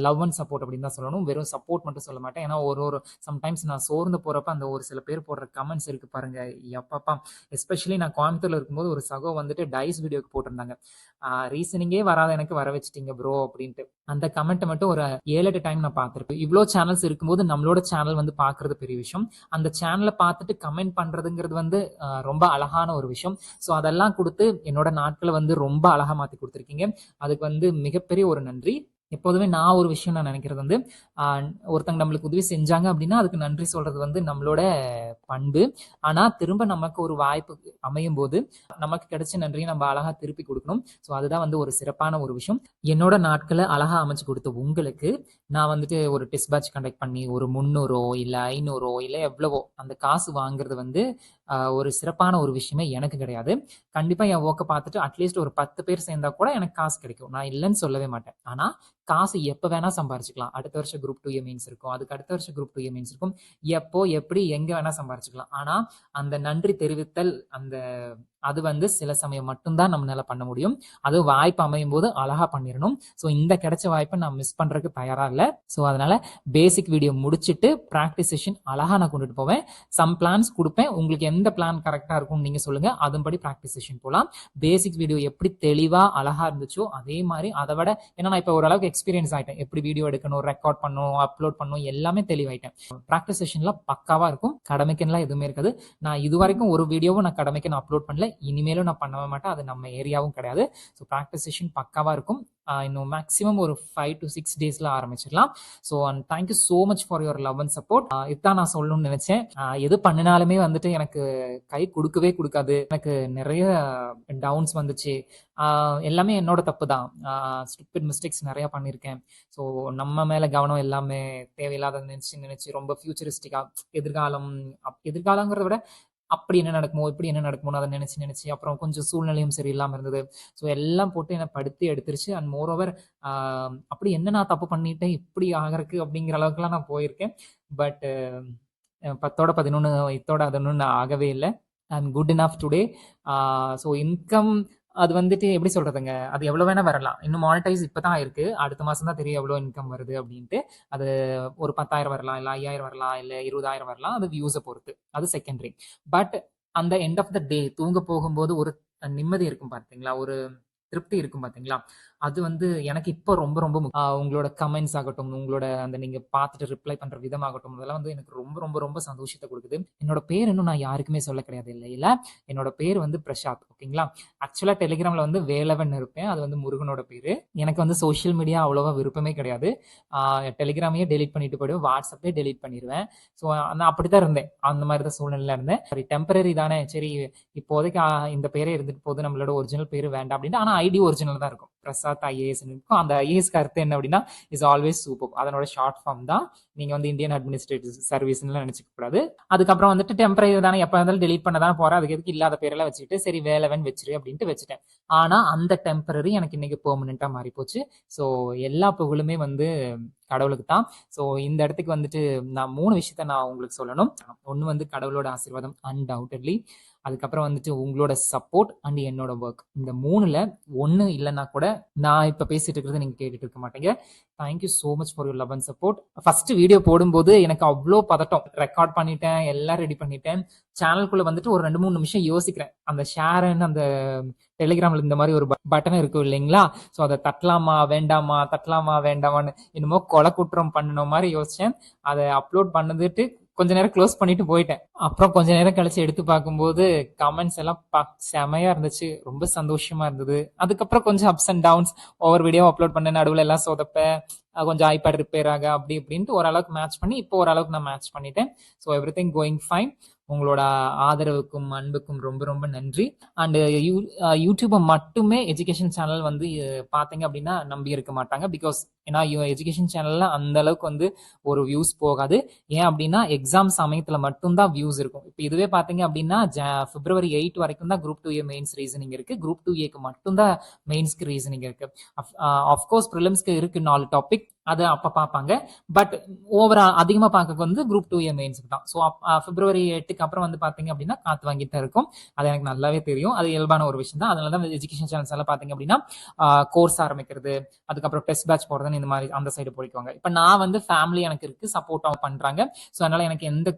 love and support அப்படின்னு தான் சொல்லணும். வெறும் சப்போர்ட் மட்டும் சொல்ல மாட்டேன். ஏன்னா ஒரு சம்டைம்ஸ் நான் சோர்ந்து போறப்ப அந்த ஒரு சில பேர் போடுற கமெண்ட்ஸ் இருக்கு பாருங்க, எப்பப்பா. எஸ்பெஷலி நான் கோயம்புத்தூர்ல இருக்கும்போது ஒரு சகோ வந்துட்டு டைஸ் வீடியோக்கு போட்டிருந்தாங்க, ரீசனிங்கே வராத எனக்கு வர வச்சுட்டீங்க ப்ரோ அப்படின்ட்டு. அந்த கமெண்ட் மட்டும் ஒரு 7-8 டைம் நான் பார்த்திருப்பேன். இவ்வளோ சேனல்ஸ் இருக்கும்போது நம்மளோட சேனல் வந்து பார்க்கறது பெரிய விஷயம். அந்த சேனலை பார்த்துட்டு கமெண்ட் பண்றதுங்கிறது வந்து ரொம்ப அழகான ஒரு விஷயம். ஸோ அதெல்லாம் கொடுத்து என்னோட நாட்களை வந்து ரொம்ப அழகா மாத்தி கொடுத்துருக்கீங்க. அதுக்கு வந்து மிகப்பெரிய ஒரு நன்றி. எப்போதுமே நான் ஒரு விஷயம் நான் நினைக்கிறது வந்து ஒருத்தங்க நம்மளுக்கு உதவி செஞ்சாங்க அப்படின்னா அதுக்கு நன்றி சொல்றது வந்து நம்மளோட பண்பு. ஆனா திரும்ப நமக்கு ஒரு வாய்ப்பு அமையும் போது நமக்கு கிடைச்ச நன்றியை நம்ம அழகா திருப்பி கொடுக்கணும். ஸோ அதுதான் வந்து ஒரு சிறப்பான ஒரு விஷயம். என்னோட நாட்களை அழகா அமைச்சு கொடுத்த உங்களுக்கு நான் வந்துட்டு ஒரு டெஸ்ட் பேட்ச் கண்டக்ட் பண்ணி ஒரு 300 இல்ல 500 இல்ல எவ்வளவோ அந்த காசு வாங்குறது வந்து ஒரு சிறப்பான ஒரு விஷயமே எனக்கு கிடையாது. கண்டிப்பா என் ஒர்க்கை பார்த்துட்டு அட்லீஸ்ட் ஒரு 10 பேர் சேர்ந்தா கூட எனக்கு காசு கிடைக்கும். நான் இல்லைன்னு சொல்லவே மாட்டேன். ஆனா காசு எப்ப வேணா சம்பாரிச்சுக்கலாம். அடுத்த வருஷம் குரூப் 2A மெயின்ஸ் இருக்கும், அதுக்கு அடுத்த வருஷம் குரூப் 2A மெயின்ஸ் இருக்கும். எப்போ எப்படி எங்க வேணா சம்பாரிச்சுக்கலாம். ஆனா அந்த நன்றி தெரிவித்தல் அது வந்து சில சமயம் மட்டும்தான் நம்மளால பண்ண முடியும். அது வாய்ப்பு அமையும் போது அழகா பண்ணிடணும். ஸோ இந்த கிடைச்ச வாய்ப்பை நான் மிஸ் பண்றதுக்கு தயாரா இல்லை. ஸோ அதனால பேசிக் வீடியோ முடிச்சுட்டு ப்ராக்டிஸ் செஷன் அழகா நான் கொண்டுட்டு போவேன். சம் பிளான்ஸ் கொடுப்பேன். உங்களுக்கு எந்த பிளான் கரெக்டா இருக்கும்னு நீங்க சொல்லுங்க, அதன்படி ப்ராக்டிஸ் செஷன் போகலாம். பேசிக் வீடியோ எப்படி தெளிவா அழகா இருந்துச்சோ அதே மாதிரி அதை விட, ஏன்னா நான் இப்போ ஓரளவுக்கு எக்ஸ்பீரியன்ஸ் ஆயிட்டேன். எப்படி வீடியோ எடுக்கணும், ரெக்கார்ட் பண்ணணும், அப்லோட் பண்ணணும், எல்லாமே தெளிவாயிட்டேன். ப்ராக்டிஸ் செஷன்ல பக்காவா இருக்கும். கடமைக்குலாம் எதுவுமே இருக்காது. நான் இது வரைக்கும் ஒரு வீடியோவும் நான் கடமைக்கு நான் அப்லோட் பண்ணல, இனிமேலும் நான் பண்ணவே மாட்டேன். அது நம்ம ஏரியாவும் கிடையாது. ஸோ ப்ராக்டிஸ் செஷன் பக்காவா இருக்கும். இன்னும் மேக்ஸிமம் ஒரு 5 to 6 டேஸ்ல ஆரம்பிச்சிடலாம். So and thank you so much for your love and support. இதுதான் நான் சொல்லணும்னு நினைச்சேன். எது பண்ணினாலுமே வந்துட்டு எனக்கு கை கொடுக்கவே கொடுக்காது. எனக்கு நிறைய டவுன்ஸ் வந்துச்சு. எல்லாமே என்னோட தப்பு தான். ஸ்டூபிட் மிஸ்டேக்ஸ் நிறைய பண்ணியிருக்கேன். ஸோ நம்ம மேல கவனம் எல்லாமே தேவையில்லாத நினைச்சு ரொம்ப ஃபியூச்சரிஸ்டிக்கா எதிர்காலங்கிறத விட அப்படி என்ன நடக்குமோ இப்படி என்ன நடக்குமோ அதை நினைச்சு அப்புறம் கொஞ்சம் சூழ்நிலையும் சரியில்லாம இருந்தது. ஸோ எல்லாம் போட்டு என்னை படுத்தி எடுத்துருச்சு. அண்ட் மோர் ஓவர் அப்படி என்ன நான் தப்பு பண்ணிட்டேன் இப்படி ஆகிறதுக்கு அப்படிங்கிற அளவுக்குலாம் நான் போயிருக்கேன். பட் 10ஓட 11 இத்தோட அது ஒன்றும் நான் ஆகவே இல்லை. I'm good enough today. So income அது வந்துட்டு எப்படி சொல்றதுங்க, அது எவ்வளவு வேணா வரலாம். இன்னும் மானிட்டைஸ் இப்பதான் இருக்கு. அடுத்த மாசம் தான் தெரியும் எவ்வளவு இன்கம் வருது அப்படின்ட்டு. அது ஒரு 10,000 வரலாம், இல்ல 5,000 வரலாம், இல்ல 20,000 வரலாம். அது வியூஸை பொறுத்து, அது செகண்டரி. பட் அந்த எண்ட் ஆஃப் த டே தூங்க போகும்போது ஒரு நிம்மதி இருக்கும் பார்த்தீங்களா, ஒரு திருப்தி இருக்கும் பார்த்தீங்களா, அது வந்து எனக்கு இப்போ ரொம்ப ரொம்ப உங்களோட கமெண்ட்ஸ் ஆகட்டும், உங்களோட அந்த நீங்க பார்த்துட்டு ரிப்ளை பண்ற விதமாகட்டும், அதெல்லாம் வந்து எனக்கு ரொம்ப ரொம்ப ரொம்ப சந்தோஷத்தை கொடுக்குது. என்னோட பேர் இன்னும் நான் யாருக்குமே சொல்ல கிடையாது இல்ல. என்னோட பேர் வந்து பிரசாத். ஓகேங்களா? ஆக்சுவலா டெலிகிராம்ல வந்து வேலவன் இருப்பேன். அது வந்து முருகனோட பேரு. எனக்கு வந்து சோஷியல் மீடியா அவ்வளோவா விருப்பமே கிடையாது. டெலிகிராமையே டெலிட் பண்ணிட்டு போயிடுவேன், வாட்ஸ்அப்பே டெலிட் பண்ணிடுவேன். ஸோ நான் அப்படித்தான் இருந்தேன். அந்த மாதிரி தான் சூழ்நிலையில இருந்தேன். சரி டெம்பரரி தானே, சரி இப்போதைக்கு இந்த பேரே இருந்துட்டு போது, நம்மளோட ஒரிஜினல் பேரு வேண்டாம் அப்படின்ட்டு. ஆனா ஐடி ஒரிஜினல் தான் இருக்கும், பிரசாத் IAS இருக்கும். அந்த ஐஏஎஸ்க்கு அர்த்தம் என்ன அப்படின்னா இஸ் ஆல்வேஸ் சூப்பர். அதனோட ஷார்ட் ஃபார்ம் தான். நீங்க வந்து இந்தியன் அட்மினிஸ்ட்ரேட்டிவ் சர்வீஸ்ன்னு நினைச்சுக்க கூடாது. அதுக்கப்புறம் வந்துட்டு டெம்பரரி தானே, எப்ப இருந்தாலும் டெலிட் பண்ண தான் போறேன், அதுக்கு எதுக்கு இல்லாத பேரெல்லாம் வச்சுக்கிட்டு சரி வேலவன் வச்சிரு அப்படின்ட்டு வச்சுட்டேன். ஆனா அந்த டெம்பரரி எனக்கு இன்னைக்கு பெர்மனண்டா மாறி போச்சு. ஸோ எல்லா புகழுமே வந்து கடவுளுக்கு தான். ஸோ இந்த இடத்துக்கு வந்துட்டு நான் 3 விஷயத்த நான் உங்களுக்கு சொல்லணும். ஒன்று வந்து கடவுளோட ஆசீர்வாதம் அன்டவுட்டட்லி. அதுக்கப்புறம் வந்துட்டு உங்களோட சப்போர்ட் அண்ட் என்னோட ஒர்க், இந்த 3ல ஒண்ணு இல்லைன்னா கூட நான் இப்ப பேசிட்டு இருக்கிறத நீங்க கேட்டுட்டு இருக்க மாட்டீங்க. Thank you so much for your love and support. First video போடும்போது எனக்கு அவ்வளோ பதட்டம். ரெக்கார்ட் பண்ணிட்டேன், எல்லாம் ரெடி பண்ணிட்டேன். சேனலுக்குள்ள வந்துட்டு ஒரு 2-3 நிமிஷம் யோசிக்கிறேன். அந்த ஷேர்ன்னு அந்த டெலிகிராம்ல இந்த மாதிரி ஒரு பட்டன் இருக்கும் இல்லைங்களா, ஸோ அதை தட்டலாமா வேண்டாமா, தட்டலாமா வேண்டாமான்னு என்னமோ கொலை குற்றம் பண்ணணும் மாதிரி யோசிச்சேன். அதை அப்லோட் பண்ணதுட்டு கொஞ்ச நேரம் க்ளோஸ் பண்ணிட்டு போயிட்டேன். அப்புறம் கொஞ்ச நேரம் கழிச்சு எடுத்து பார்க்கும்போது கமெண்ட்ஸ் எல்லாம் செமையா இருந்துச்சு, ரொம்ப சந்தோஷமா இருந்தது. அதுக்கப்புறம் கொஞ்சம் அப்ஸ் அண்ட் டவுன்ஸ், ஒவ்வொரு வீடியோ அப்லோட் பண்ண நடுவில் எல்லாம் சொதப்ப, கொஞ்சம் ஐபேட் ரிப்பேர் ஆக அப்படி இப்படின்ட்டு ஓரளவுக்கு மேட்ச் பண்ணி இப்போ ஓரளவுக்கு நான் மேட்ச் பண்ணிட்டேன். So every thing going fine. உங்களோட ஆதரவுக்கும் அன்புக்கும் ரொம்ப ரொம்ப நன்றி. அண்ட் யூடியூப்பை மட்டுமே எஜுகேஷன் சேனல் வந்து பார்த்தீங்க அப்படின்னா நம்பி இருக்க மாட்டாங்க. பிகாஸ் ஏன்னா எஜுகேஷன் சேனல்ல அந்த அளவுக்கு வந்து ஒரு வியூஸ் போகாது. ஏன் அப்படின்னா எக்ஸாம் சமயத்துல மட்டும்தான் வியூஸ் இருக்கும். இப்போ இதுவே பார்த்தீங்க அப்படின்னா பிப்ரவரி 8 வரைக்கும் தான் குரூப் 2A மெயின்ஸ் ரீசனிங் இருக்கு. குரூப் 2Aக்கு மட்டும்தான் மெயின்ஸ்க்கு ரீசனிங் இருக்கு. அஃப்கோர்ஸ் ப்ரிலிம்ஸ்க்கு இருக்கு 4 டாபிக், அது அப்ப பார்ப்பாங்க. பட் ஓவரா அதிகமா பார்க்க வந்து குரூப் 2A மெயின்ஸ்க்கு தான். ஸோ பிப்ரவரி 8க்கு அப்புறம் வந்து பாத்தீங்க அப்படின்னா காத்து வாங்கிட்டு தான் இருக்கும். அது எனக்கு நல்லாவே தெரியும். அது இயல்பான ஒரு விஷயம் தான். அதனால தான் எஜுகேஷன் சேனல்ஸ் எல்லாம் பாத்தீங்க அப்படின்னா கோர்ஸ் ஆரம்பிக்கிறது, அதுக்கப்புறம் டெஸ்ட் பேட்ச் போடுறது, இந்த மாதிரி அந்த சைடு போய்க்குவாங்க. இப்ப நான் வந்து ஃபேமிலி எனக்கு இருக்கு, சப்போர்ட்டாக பண்றாங்க. ஸோ அதனால எனக்கு எந்த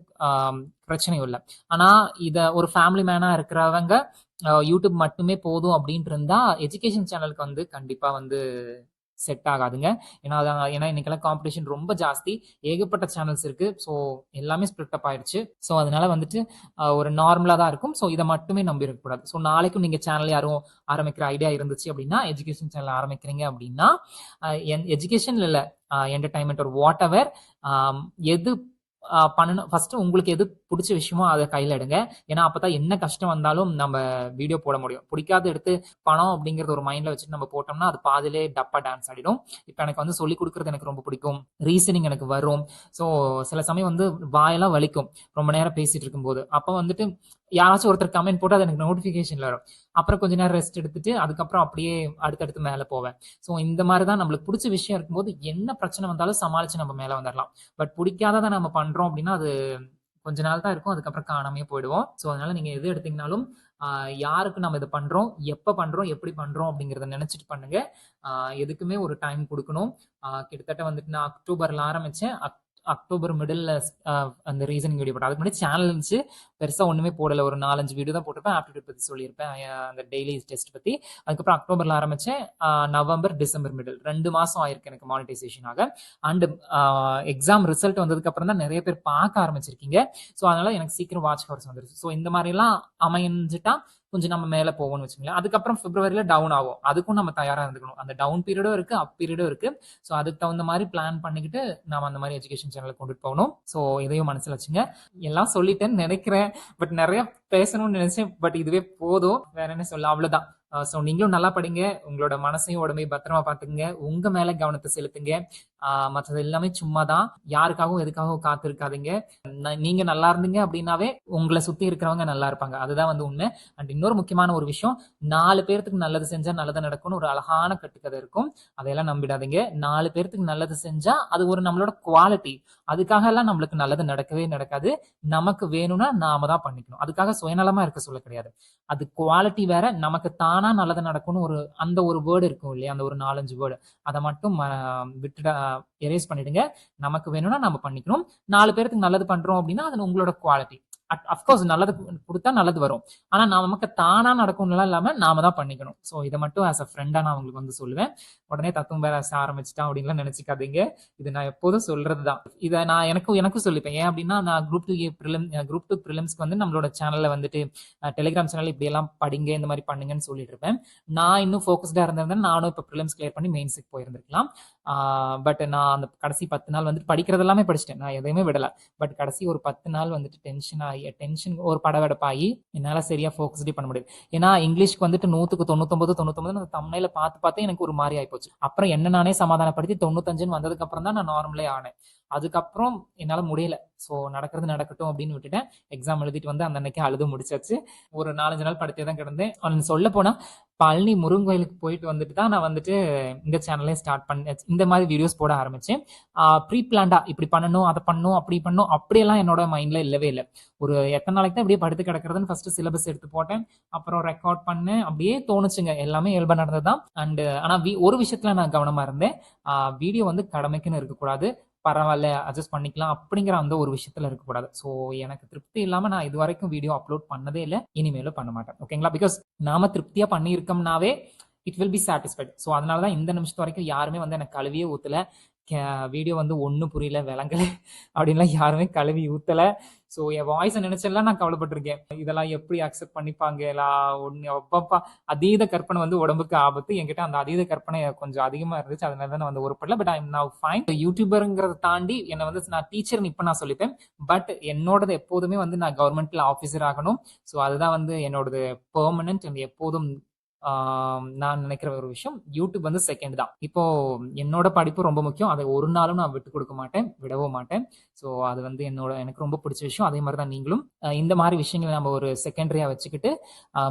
பிரச்சனையும் இல்லை. ஆனா இத ஒரு ஃபேமிலி மேனா இருக்கிறவங்க யூடியூப் மட்டுமே போதும் அப்படின்ட்டு இருந்தா எஜுகேஷன் சேனலுக்கு வந்து கண்டிப்பா வந்து செட் ஆகாதுங்க. ஏன்னா இன்னைக்கெல்லாம் காம்படிஷன் ரொம்ப ஜாஸ்தி, ஏகப்பட்ட சேனல்ஸ் இருக்கு. ஸோ எல்லாமே ஸ்பிளிட் அப் ஆயிடுச்சு. ஸோ அதனால வந்துட்டு ஒரு நார்மலா தான் இருக்கும். ஸோ இதை மட்டுமே நம்பி இருக்கக்கூடாது. ஸோ நாளைக்கும் நீங்க சேனல் யாரும் ஆரம்பிக்கிற ஐடியா இருந்துச்சு அப்படின்னா, எஜுகேஷன் சேனல் ஆரம்பிக்கிறீங்க அப்படின்னா, எஜுகேஷன் இல்ல என்டர்டைன்மெண்ட் ஒரு வாட் எவர் எது பண்ணணும், ஃபர்ஸ்ட் உங்களுக்கு எது பிடிச்ச விஷயமோ அதை கையில எடுங்க. ஏன்னா அப்பதான் என்ன கஷ்டம் வந்தாலும் நம்ம வீடியோ போட முடியும். பிடிக்காத எடுத்து பணம் அப்படிங்கறது ஒரு மைண்ட்ல வச்சுட்டு நம்ம போட்டோம்னா அது பாதிலே டப்பா டான்ஸ் ஆடிடும். இப்ப எனக்கு வந்து சொல்லி கொடுக்கறது எனக்கு ரொம்ப பிடிக்கும், ரீசனிங் எனக்கு வரும். ஸோ சில சமயம் வந்து வாயெல்லாம் வலிக்கும் ரொம்ப நேரம் பேசிட்டு இருக்கும்போது. அப்போ வந்துட்டு யாராச்சும் ஒருத்தர் கமெண்ட் போட்டு அது எனக்கு நோட்டிபிகேஷன்ல வரும். அப்புறம் கொஞ்ச நேரம் ரெஸ்ட் எடுத்துட்டு அதுக்கப்புறம் அப்படியே அடுத்தடுத்து மேல போவேன். ஸோ இந்த மாதிரி தான் நம்மளுக்கு பிடிச்ச விஷயம் இருக்கும்போது என்ன பிரச்சனை வந்தாலும் சமாளிச்சு நம்ம மேல வந்துடலாம். பட் பிடிக்காததை நம்ம பண்றோம் அப்படின்னா அது கொஞ்ச நாள் தான் இருக்கும், அதுக்கப்புறம் காணாமே போயிடுவோம். ஸோ அதனால நீங்க எது எடுத்தீங்கனாலும் யாருக்கு நம்ம இதை பண்றோம், எப்ப பண்றோம், எப்படி பண்றோம் அப்படிங்கறத நினைச்சிட்டு பண்ணுங்க. எதுக்குமே ஒரு டைம் கொடுக்கணும். கிட்டத்தட்ட வந்துட்டு நான் அக்டோபர்ல ஆரம்பிச்சேன். அக்டோபர் மிடில் அந்த ரீசனிங் வீடியோ போட்டேன். அதுக்கு முன்னாடி சேனல் இருந்துச்சு, பெருசா ஒண்ணுமே போடல. ஒரு 4-5 வீடியோ தான் போட்டிருப்பேன். ஆப்டிடியூட் பத்தி சொல்லியிருப்பேன், அந்த டெய்லி டெஸ்ட் பத்தி. அதுக்கப்புறம் அக்டோபர்ல ஆரம்பிச்சேன். நவம்பர் டிசம்பர் மிடில் 2 மாசம் ஆயிருக்கு எனக்கு மானிட்டைசேஷன் ஆக. அண்ட் எக்ஸாம் ரிசல்ட் வந்ததுக்கு அப்புறம் தான் நிறைய பேர் பார்க்க ஆரம்பிச்சிருக்கீங்க. ஸோ அதனால எனக்கு சீக்கிரம் வாட்ச் ஹவர்ஸ் வந்துருச்சு. ஸோ இந்த மாதிரி எல்லாம் அமைஞ்சிட்டா கொஞ்சம் நம்ம மேல போவோம்னு வச்சுக்கோங்களேன். அதுக்கப்புறம் பிப்ரவரியில டவுன் ஆகும். அதுக்கும் நம்ம தயாரா இருந்துக்கணும். அந்த டவுன் பீரியடும் இருக்கு, அப் பீரியடும் இருக்கு. ஸோ அதுக்கு தகுந்த மாதிரி பிளான் பண்ணிக்கிட்டு நாம அந்த மாதிரி எஜுகேஷன் சேனலை கொண்டுட்டு போகணும். ஸோ இதையும் மனசுல வச்சுங்க. எல்லாம் சொல்லிட்டேன்னு நினைக்கிறேன். பட் நிறைய பேசணும்னு நினைச்சேன். பட் இதுவே போதும், வேற என்ன சொல்ல, அவ்வளவுதான். ஸோ நீங்களும் நல்லா படிங்க, உங்களோட மனசையும் உடம்பையும் பத்திரமா பார்த்துக்குங்க, உங்க மேல கவனத்தை செலுத்துங்க. மற்றது எல்லாமே சும்மா தான். யாருக்காகவும் எதுக்காகவும் காத்து இருக்காதீங்க. நீங்க நல்லா இருந்தீங்க அப்படின்னாவே உங்களை சுத்தி இருக்கிறவங்க நல்லா இருப்பாங்க. அதுதான் வந்து உண்மை. அண்ட் இன்னொரு முக்கியமான ஒரு விஷயம், 4 பேர்த்துக்கு நல்லது செஞ்சா நல்லது நடக்கும்னு ஒரு அழகான கட்டுக்கதை இருக்கும். அதையெல்லாம் நம்பிடாதீங்க. 4 பேர்த்துக்கு நல்லது செஞ்சா அது ஒரு நம்மளோட குவாலிட்டி. அதுக்காக எல்லாம் நம்மளுக்கு நல்லது நடக்கவே நடக்காது. நமக்கு வேணும்னா நாம தான் பண்ணிக்கணும். அதுக்காக சுயநலமா இருக்க சொல்ல கிடையாது. அது குவாலிட்டி வேற, நமக்கு தானா நல்லது நடக்கும்னு அந்த ஒரு வேர்டு இருக்கும் இல்லையா, அந்த ஒரு 4-5 வேர்டு அதை மட்டும் விட்டுட எரேஸ் பண்ணிடுங்க. நமக்கு வேணும்னா நம்ம பண்ணிக்கணும். 4 பேருக்கு நல்லது பண்றோம் அப்படின்னா அது உங்களோட குவாலிட்டி. அப்கோர்ஸ் நல்லது கொடுத்தா நல்லது வரும். ஆனா நமக்கு தானா நடக்கும்லாம் இல்லாம நாம தான் பண்ணிக்கணும். ஸோ இதை மட்டும் ஆஸ் அ ஃப்ரெண்டா நான் உங்களுக்கு வந்து சொல்லுவேன். உடனே தத்துவம் பேர ஆரம்பிச்சிட்டேன் அப்படின்லாம் நினைச்சுக்காதீங்க. இது நான் எப்போதும் சொல்றதுதான். இதை நான் எனக்கும் சொல்லிப்பேன். ஏன் அப்படின்னா நான் குரூப் 2 ப்ரிலிம்ஸ்க்கு வந்து நம்மளோட சேனல்ல வந்துட்டு டெலிகிராம் சேனல் இப்படி எல்லாம் படிங்க, இந்த மாதிரி பண்ணுங்கன்னு சொல்லிட்டு இருப்பேன். நான் இன்னும் ஃபோக்கஸ்டா இருந்திருந்தேன், நானும் இப்போ ப்ரிலிம்ஸ் கிளியர் பண்ணி மெயின்ஸுக்கு போயிருந்திருக்கலாம். பட் நான் அந்த கடைசி 10 நாள் வந்துட்டு படிக்கிறது எல்லாமே படிச்சிட்டேன், நான் எதையுமே விடல. பட் கடைசி ஒரு 10 நாள் வந்துட்டு டென்ஷன் ஒரு படவெடப்பாகி என்னால சரியா ஃபோக்கஸ்டே பண்ண முடியாது. ஏன்னா இங்கிலீஷ்க்கு வந்துட்டு 100க்கு 99 அந்த தம்ப்நெயில பார்த்து எனக்கு ஒரு மாதிரி ஆயிப்போச்சு. அப்புறம் என்ன நானே சமாதானப்படுத்தி 95 வந்ததுக்கு அப்புறம் தான் நான் நார்மலே ஆனேன். அதுக்கப்புறம் என்னால முடியல. ஸோ நடக்கிறது நடக்கட்டும் அப்படின்னு விட்டுட்டேன். எக்ஸாம் எழுதிட்டு வந்து அந்த அன்னைக்கு அழுது முடிச்சாச்சு. ஒரு 4, 5 நாள் படுத்தே தான் கிடந்தேன். சொல்லப் போனா பழனி முருகன் கோயிலுக்கு போயிட்டு வந்துட்டு தான் நான் வந்துட்டு இந்த சேனலே ஸ்டார்ட் பண்ணேன். இந்த மாதிரி வீடியோஸ் போட ஆரம்பிச்சேன். ப்ரீ பிளான்டா இப்படி பண்ணணும், அதை பண்ணணும், அப்படி பண்ணணும், அப்படியெல்லாம் என்னோட மைண்ட்ல இல்லவே இல்லை. ஒரு எத்தனை நாளைக்கு தான் இப்படியே படுத்து கிடக்கிறதுன்னு ஃபர்ஸ்ட் சிலபஸ் எடுத்து போட்டேன். அப்புறம் ரெக்கார்ட் பண்ணேன். அப்படியே தோணுச்சுங்க. எல்லாமே இயல்பா நடந்ததுதான். ஆனா ஒரு விஷயத்துல நான் கவனமா இருந்தேன். வீடியோ வந்து கடமைக்குன்னு இருக்கக்கூடாது. பரவாயில்ல அட்ஜஸ்ட் பண்ணிக்கலாம் அப்படிங்கிற அந்த ஒரு விஷயத்துல இருக்கக்கூடாது. ஸோ எனக்கு திருப்தி இல்லாம நான் இது வரைக்கும் வீடியோ அப்லோட் பண்ணதே இல்லை. இனிமேலும் பண்ண மாட்டேன். ஓகேங்களா? பிகாஸ் நாம திருப்தியா பண்ணியிருக்கோம்னாவே it will be satisfied. So அதனாலதான் இந்த நிமிஷத்து வரைக்கும் யாருமே வந்து எனக்கு கழுவியே ஊத்தல. வீடியோ வந்து ஒன்றும் புரியல, விளங்கல அப்படின்லாம் யாருமே கழுவி ஊத்தல. ஸோ என் வாய்ஸை நினைச்செல்லாம் நான் கவலைப்பட்டிருக்கேன். இதெல்லாம் எப்படி அக்செப்ட் பண்ணிப்பாங்களா ஒன்று அப்பப்பா. அதீத கற்பனை வந்து உடம்புக்கு ஆபத்து. என்கிட்ட அந்த அதீத கற்பனை கொஞ்சம் அதிகமா இருந்துச்சு. அதனால தான் நான் வந்து உருப்படல. But I am now fine. யூடியூபருங்கிறத தாண்டி என்னை வந்து நான் டீச்சர்னு இப்போ நான் சொல்லிப்பேன். பட் என்னோடது எப்போதுமே வந்து நான் கவர்மெண்ட்ல ஆஃபீஸர் ஆகணும். ஸோ அதுதான் வந்து என்னோடது பெர்மனன்ட் அண்ட் எப்போதும் நான் நினைக்கிற ஒரு விஷயம். யூடியூப் வந்து செகண்ட் தான். இப்போ என்னோட படிப்பு ரொம்ப முக்கியம். அதை ஒரு நாளும் நான் விட்டு கொடுக்க மாட்டேன், விடவும் மாட்டேன். ஸோ அது வந்து எனக்கு ரொம்ப பிடிச்ச விஷயம். அதே மாதிரி தான் நீங்களும் இந்த மாதிரி விஷயங்களை நம்ம ஒரு செகண்டரியா வச்சுக்கிட்டு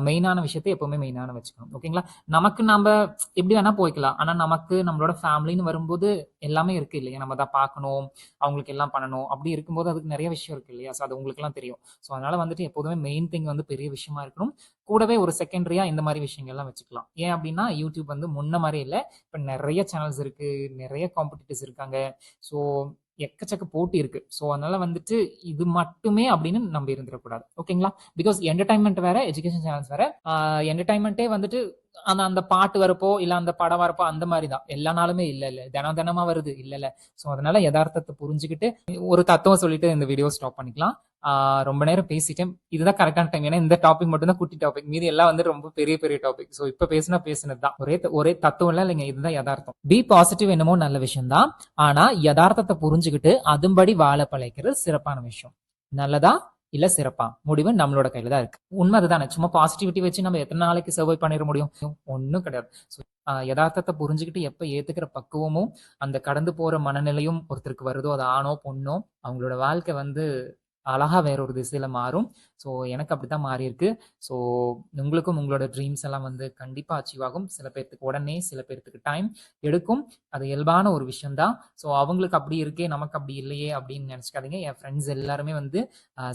மெயினான விஷயத்தை எப்பவுமே மெயினான வச்சுக்கணும். ஓகேங்களா? நமக்கு நம்ம எப்படி வேணா போய்க்கலாம். ஆனா நமக்கு நம்மளோட ஃபேமிலின்னு வரும்போது எல்லாமே இருக்கு இல்லையா? நம்ம தான் பார்க்கணும், அவங்களுக்கு எல்லாம் பண்ணணும். அப்படி இருக்கும்போது அதுக்கு நிறைய விஷயம் இருக்கு இல்லையா? ஸோ அது உங்களுக்கு எல்லாம் தெரியும். ஸோ அதனால வந்துட்டு எப்போதுமே மெயின் திங் வந்து பெரிய விஷயமா இருக்கணும். கூடவே ஒரு செகண்டரியா இந்த மாதிரி விஷயங்கள்லாம் வச்சுக்கலாம். ஏன் அப்படின்னா யூடியூப் வந்து முன்ன மாதிரி இல்லை. இப்போ நிறைய சேனல்ஸ் இருக்கு, நிறைய காம்படிட்டர்ஸ் இருக்காங்க. ஸோ எக்கச்சக்க போட்டி இருக்கு. ஸோ அதனால வந்துட்டு இது மட்டுமே அப்படின்னு நம்பி இருந்துடக்கூடாது. ஓகேங்களா? பிகாஸ் என்டர்டைன்மெண்ட் வேற, எஜுகேஷன் சேனல்ஸ் வேற. என்டர்டைன்மெண்ட்டே வந்துட்டு அந்த பாட்டு வரப்போ இல்ல அந்த படம் வரப்போ அந்த மாதிரி தான். எல்லா நாளுமே இல்ல தினமா வருது இல்ல. ஸோ அதனால யதார்த்தத்தை புரிஞ்சுக்கிட்டு ஒரு தத்துவம் சொல்லிட்டு இந்த வீடியோ ஸ்டாப் பண்ணிக்கலாம். ரொம்ப நேரம் பேசிட்டேன். இதுதான் கரெக்டான டைம். ஏன்னா இந்த டாபிக் மட்டும் தான் குட்டி டாபிக். மீதி எல்லாம் வந்து ரொம்ப பெரிய பெரிய டாபிக். ஸோ இப்ப பேசினது தான். ஒரே தத்துவம் இல்ல இல்லைங்க. இதுதான் யதார்த்தம். பி பாசிட்டிவ் என்னமோ நல்ல விஷயம் தான். ஆனா யதார்த்தத்தை புரிஞ்சுக்கிட்டு அதுபடி வாழ பழைக்கிறது சிறப்பான விஷயம். நல்லதா இல்ல சிறப்பா முடிவு நம்மளோட கையில தான் இருக்கு. உண்மை அதுதானே. சும்மா பாசிட்டிவிட்டி வச்சு நம்ம எத்தனை நாளைக்கு சர்வை பண்ணிட முடியும்? ஒன்னும் கிடையாது. யதார்த்தத்தை புரிஞ்சுக்கிட்டு எப்ப ஏத்துக்கிற பக்குவமும் அந்த கடந்து போற மனநிலையும் ஒருத்தருக்கு வருதோ, அது ஆணோ பொண்ணோ, அவங்களோட வாழ்க்கை வந்து அழகா வேற ஒரு திசையில மாறும். ஸோ எனக்கு அப்படித்தான் மாறி இருக்கு. ஸோ உங்களுக்கும் உங்களோட ட்ரீம்ஸ் எல்லாம் வந்து கண்டிப்பா அச்சீவ் ஆகும். சில பேர்த்துக்கு உடனே, சில பேர்த்துக்கு டைம் எடுக்கும். அது இயல்பான ஒரு விஷயம் தான். ஸோ அவங்களுக்கு அப்படி இருக்கே, நமக்கு அப்படி இல்லையே அப்படின்னு நினைச்சுக்காதீங்க. என் ஃப்ரெண்ட்ஸ் எல்லாருமே வந்து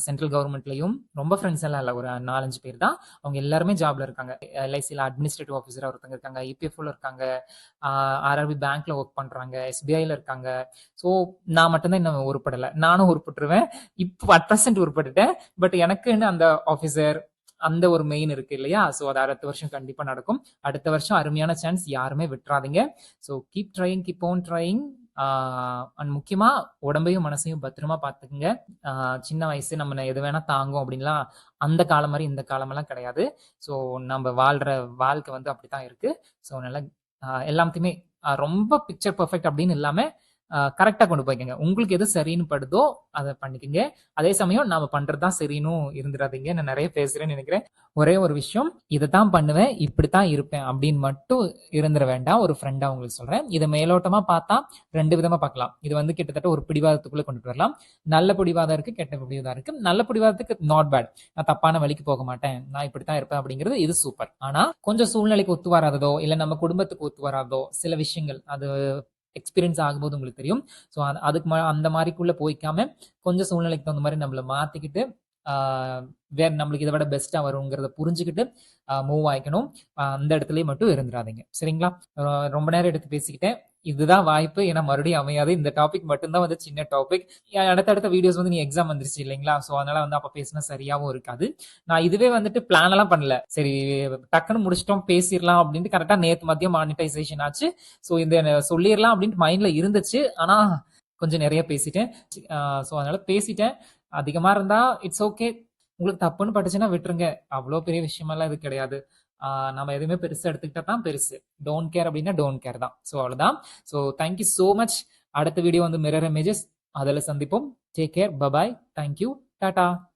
சென்ட்ரல் கவர்மெண்ட்லயும், ரொம்ப ஃப்ரெண்ட்ஸ் எல்லாம் இல்லை, ஒரு 4-5 பேர் தான். அவங்க எல்லாருமே ஜாப்ல இருக்காங்க. எல்ஐசியில் அட்மினிஸ்ட்ரேட்டிவ் ஆஃபீஸரா ஒருத்தங்க இருக்காங்க, இபிஎஃப்ல இருக்காங்க, ஆர்ஆர்பி பேங்க்ல ஒர்க் பண்றாங்க, எஸ்பிஐல இருக்காங்க. ஸோ நான் மட்டும்தான் இன்னும் உருப்படலை. நானும் உருப்பட்டுருவேன். இப்போ அட் ப்ரெசென்ட் உருப்பட்டுட்டேன். பட் எனக்குன்னு அந்த ஆஃபீஸர் அந்த ஒரு மெயின் இருக்கு இல்லையா? ஸோ அது அடுத்த வருஷம் கண்டிப்பா நடக்கும். அடுத்த வருஷம் அருமையான சான்ஸ், யாருமே விட்டுறாதீங்க. So keep trying, keep on trying. And முக்கியமா உடம்பையும் மனசையும் பத்திரமா பார்த்துக்குங்க. சின்ன வயசு நம்ம எது வேணா தாங்கும் அப்படின்லாம் அந்த காலம் மாதிரி இந்த காலமெல்லாம் கிடையாது. ஸோ நம்ம வாழ்ற வாழ்க்கை வந்து அப்படித்தான் இருக்கு. ஸோ நல்லா எல்லாத்தையுமே ரொம்ப பிக்சர் பர்ஃபெக்ட் அப்படின்னு இல்லாம கரெக்டா கொண்டு போய்க்கங்க. உங்களுக்கு எது சரின்னு படுதோ அதை பண்ணிக்கங்க. அதே சமயம் நாம பண்றதுதான் சரின்னு இருந்துடாதீங்க. நான் நிறைய பேசுறேன்னு நினைக்கிறேன். ஒரே ஒரு விஷயம், இதைத்தான் பண்ணுவேன், இப்படித்தான் இருப்பேன் அப்படின்னு மட்டும் இருந்துட வேண்டாம். ஒரு ஃப்ரெண்டா உங்களுக்கு சொல்றேன். இதை மேலோட்டமா பார்த்தா 2 விதமா பார்க்கலாம். இது வந்து கிட்டத்தட்ட ஒரு பிடிவாதத்துக்குள்ள கொண்டுட்டு வரலாம். நல்ல பிடிவாதம் இருக்கு, கெட்ட பிடிவாதம் இருக்கு. நல்ல பிடிவாதத்துக்கு நாட் பேட். நான் தப்பான வழிக்கு போக மாட்டேன், நான் இப்படித்தான் இருப்பேன் அப்படிங்கிறது இது சூப்பர். ஆனா கொஞ்சம் சூழ்நிலைக்கு ஒத்து வராததோ இல்ல நம்ம குடும்பத்துக்கு ஒத்து வராதோ சில விஷயங்கள், அது எக்ஸ்பீரியன்ஸ் ஆகும்போது உங்களுக்கு தெரியும். ஸோ அதுக்கு அந்த மாதிரிக்குள்ள போய்க்காம கொஞ்சம் சூழ்நிலைக்கு தகுந்த மாதிரி நம்மளை மாத்திக்கிட்டு வேற நம்மளுக்கு இதை விட பெஸ்டா வருங்கிறத புரிஞ்சுக்கிட்டு மூவ் ஆயிக்கணும். அந்த இடத்துலயே மட்டும் இருந்துடாதீங்க. சரிங்களா? ரொம்ப நேரம் எடுத்து பேசிக்கிட்டேன். இதுதான் வாய்ப்பு. ஏன்னா மறுபடியும் அமையாது. இந்த டாபிக் மட்டும்தான் வந்து சின்ன டாபிக். அடுத்தடுத்த வீடியோஸ் வந்து நீ எக்ஸாம் வந்துருச்சு இல்லைங்களா? ஸோ அதனால வந்து அப்ப பேசினா சரியாவும் இருக்காது. நான் இதுவே வந்துட்டு பிளான் எல்லாம் பண்ணல. சரி டக்குன்னு முடிச்சிட்டோம் பேசிடலாம் அப்படின்ட்டு கரெக்டா நேத்து மதியம் மானிட்டைசேஷன் ஆச்சு. ஸோ இந்த சொல்லிடலாம் அப்படின்ட்டு மைண்ட்ல இருந்துச்சு. ஆனா கொஞ்சம் நிறைய பேசிட்டேன். ஸோ அதனால பேசிட்டேன். அதிகமா இருந்தா இட்ஸ் ஓகே. உங்களுக்கு தப்புன்னு பட்டுச்சுன்னா விட்டுருங்க. அவ்வளோ பெரிய விஷயமெல்லாம் இது கிடையாது. நம்ம எதுவுமே பெருசா எடுத்துக்கிட்டா தான் பெருசு. டோன்ட் கேர் அப்படின்னா டோன்ட் கேர் தான். ஸோ அவ்வளவுதான். So thank you so much. அடுத்த வீடியோ வந்து மிரர் இமேஜஸ், அதில் சந்திப்போம். Take care, bye bye, thank you, Tata.